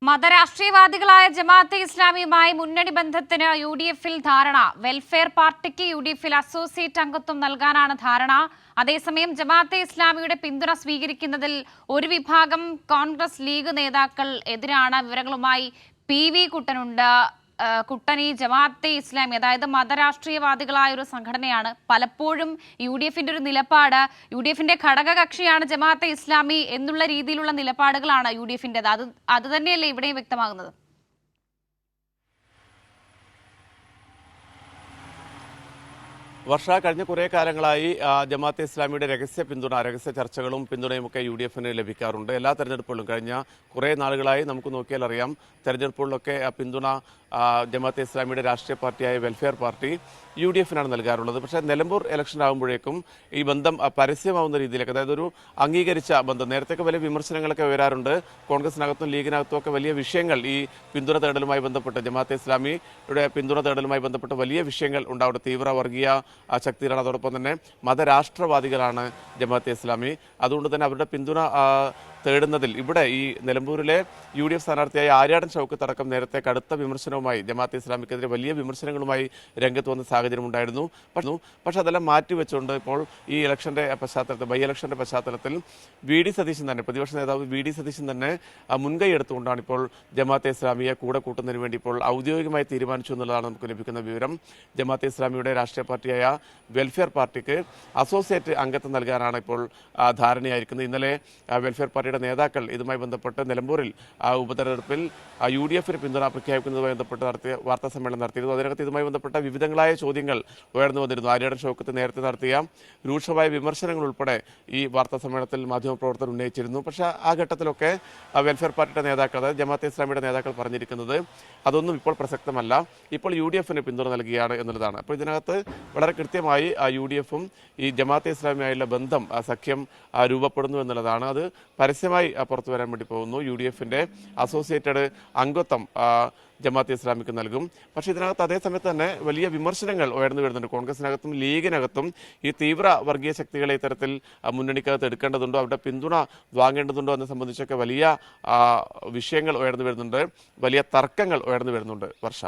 മതരാഷ്ട്രീയവാദികളായ ജമാഅത്തെ ഇസ്ലാമിയുമായി മുന്നണി ബന്ധത്തിന് യുഡിഎഫിൽ ധാരണ. വെൽഫെയർ പാർട്ടിക്ക് യുഡിഎഫിൽ അസോസിയേറ്റ് അംഗത്വം നൽകാനാണ് ധാരണ. അതേസമയം ജമാഅത്തെ ഇസ്ലാമിയുടെ പിന്തുണ സ്വീകരിക്കുന്നതിൽ ഒരു വിഭാഗം കോൺഗ്രസ് ലീഗ് നേതാക്കൾ എതിരാണ്. വിവരങ്ങളുമായി PV കുട്ടനുണ്ട്. കുട്ടനി, ജമാഅത്തെ ഇസ്ലാമി അതായത് മതരാഷ്ട്രീയവാദികളായ ഒരു സംഘടനയാണ്. പലപ്പോഴും യുഡിഎഫിന്റെ ഒരു നിലപാട്, യുഡിഎഫിന്റെ ഘടകകക്ഷിയാണ് ജമാഅത്തെ ഇസ്ലാമി എന്നുള്ള രീതിയിലുള്ള നിലപാടുകളാണ് യുഡിഎഫിന്റേത്. അത് തന്നെയല്ലേ ഇവിടെയും വ്യക്തമാകുന്നത്? വർഷ കഴിഞ്ഞ കുറേ കാലങ്ങളായി ജമാഅത്തെ ഇസ്ലാമിയുടെ രഹസ്യ ചർച്ചകളും പിന്തുണയുമൊക്കെ UDF-ന് ലഭിക്കാറുണ്ട്. എല്ലാ തെരഞ്ഞെടുപ്പുകളിലും കഴിഞ്ഞ കുറേ നാളുകളായി നമുക്ക് നോക്കിയാൽ അറിയാം, തെരഞ്ഞെടുപ്പുകളിലൊക്കെ പിന്തുണ ജമാഅത്തെ ഇസ്ലാമിയുടെ രാഷ്ട്രീയ പാർട്ടിയായ വെൽഫെയർ പാർട്ടി UDF-നാണ് നൽകാറുള്ളത്. പക്ഷേ നിലമ്പൂർ ഇലക്ഷൻ ആകുമ്പോഴേക്കും ഈ ബന്ധം പരസ്യമാവുന്ന രീതിയിലേക്ക്, അതായത് ഒരു അംഗീകരിച്ച ബന്ധം, നേരത്തെയൊക്കെ വലിയ വിമർശനങ്ങളൊക്കെ വരാറുണ്ട്. കോൺഗ്രസിനകത്തും ലീഗിനകത്തും ഒക്കെ വലിയ വിഷയങ്ങൾ ഈ പിന്തുണ തേടലുമായി ബന്ധപ്പെട്ട്, ജമാഅത്തെ ഇസ്ലാമിയുടെ പിന്തുണ തേടലുമായി ബന്ധപ്പെട്ട് വലിയ വിഷയങ്ങൾ ഉണ്ടാവും. തീവ്ര വർഗീയ ശക്തികളാണ്, അതോടൊപ്പം തന്നെ മതരാഷ്ട്രവാദികളാണ് ജമാഅത്തെ ഇസ്ലാമി. അതുകൊണ്ട് തന്നെ അവരുടെ പിന്തുണ തേടുന്നതിൽ ഇവിടെ ഈ നിലമ്പൂരിലെ UDF സ്ഥാനാർത്ഥിയായ ആര്യാടൻ ഷൗക്കത്ത് അടക്കം നേരത്തെ കടുത്ത വിമർശനവുമായി ജമാഅത്തെ ഇസ്ലാമിക്കെതിരെ വലിയ വിമർശനങ്ങളുമായി രംഗത്ത് വന്ന സാഹചര്യം ഉണ്ടായിരുന്നു. പക്ഷെ അതെല്ലാം മാറ്റിവെച്ചുകൊണ്ട് ഇപ്പോൾ ഈ ഇലക്ഷന്റെ പശ്ചാത്തലത്തിൽ, ബൈ ഇലക്ഷന്റെ പശ്ചാത്തലത്തിൽ VD സതീശൻ തന്നെ, പ്രതിപക്ഷ നേതാവ് VD സതീശൻ തന്നെ മുൻകൈ എടുത്തുകൊണ്ടാണ് ഇപ്പോൾ ജമാഅത്തെ ഇസ്ലാമിയെ കൂടെ കൂട്ടുന്നതിന് വേണ്ടി ഇപ്പോൾ ഔദ്യോഗികമായി തീരുമാനിച്ചു എന്നുള്ളതാണ് നമുക്ക് ലഭിക്കുന്ന വിവരം. ജമാഅത്തെ ഇസ്ലാമിയുടെ രാഷ്ട്രീയ പാർട്ടിയായ വെൽഫെയർ പാർട്ടിക്ക് അസോസിയേറ്റ് അംഗത്വം നൽകാനാണ് ഇപ്പോൾ ധാരണയായിരിക്കുന്നത്. ഇന്നലെ വെൽഫെയർ പാർട്ടിയുടെ നേതാക്കൾ ഇതുമായി ബന്ധപ്പെട്ട് നിലമ്പൂരിൽ ഉപതെരഞ്ഞെടുപ്പിൽ UDF-ന് പിന്തുണ പ്രഖ്യാപിക്കുന്നതുമായി ബന്ധപ്പെട്ട് നടത്തിയ വാർത്താ സമ്മേളനം നടത്തിയിരുന്നു. അതിനകത്ത് ഇതുമായി ബന്ധപ്പെട്ട വിവിധങ്ങളായ ചോദ്യങ്ങൾ ഉയർന്നു വന്നിരുന്നു. ആര്യാടൻ ഷൗക്കത്ത് നേരത്തെ നടത്തിയ രൂക്ഷമായ വിമർശനങ്ങൾ ഉൾപ്പെടെ ഈ വാർത്താ സമ്മേളനത്തിൽ മാധ്യമപ്രവർത്തകർ ഉന്നയിച്ചിരുന്നു. പക്ഷേ ആ ഘട്ടത്തിലൊക്കെ വെൽഫെയർ പാർട്ടിയുടെ നേതാക്കൾ, അതായത് ജമാഅത്തെ ഇസ്ലാമിയുടെ നേതാക്കൾ പറഞ്ഞിരിക്കുന്നത് അതൊന്നും ഇപ്പോൾ പ്രസക്തമല്ല, ഇപ്പോൾ UDF-ന് പിന്തുണ നൽകുകയാണ് എന്നുള്ളതാണ്. അപ്പോൾ ഇതിനകത്ത് വളരെ കൃത്യമായി UDF-ഉം ഈ ജമാഅത്തെ ഇസ്ലാമിയായുള്ള ബന്ധം, സഖ്യം രൂപപ്പെടുന്നു എന്നുള്ളതാണ്. അത് പരസ്യമായി പുറത്തു വരാൻ വേണ്ടി പോകുന്നു. UDF-ന്റെ അസോസിയേറ്റഡ് അംഗത്വം ജമാഅത്തെ ഇസ്ലാമിക്ക് നൽകും. പക്ഷേ ഇതിനകത്ത് അതേസമയത്ത് തന്നെ വലിയ വിമർശനങ്ങൾ ഉയർന്നു വരുന്നുണ്ട്. കോൺഗ്രസിനകത്തും ലീഗിനകത്തും ഈ തീവ്ര വർഗീയ ശക്തികളെ ഇത്തരത്തിൽ മുന്നണിക്കകത്ത് എടുക്കേണ്ടതുണ്ടോ, അവരുടെ പിന്തുണ വാങ്ങേണ്ടതുണ്ടോ എന്നെ സംബന്ധിച്ചൊക്കെ വലിയ വിഷയങ്ങൾ ഉയർന്നു വരുന്നുണ്ട്, വലിയ തർക്കങ്ങൾ ഉയർന്നു വരുന്നുണ്ട്. വർഷ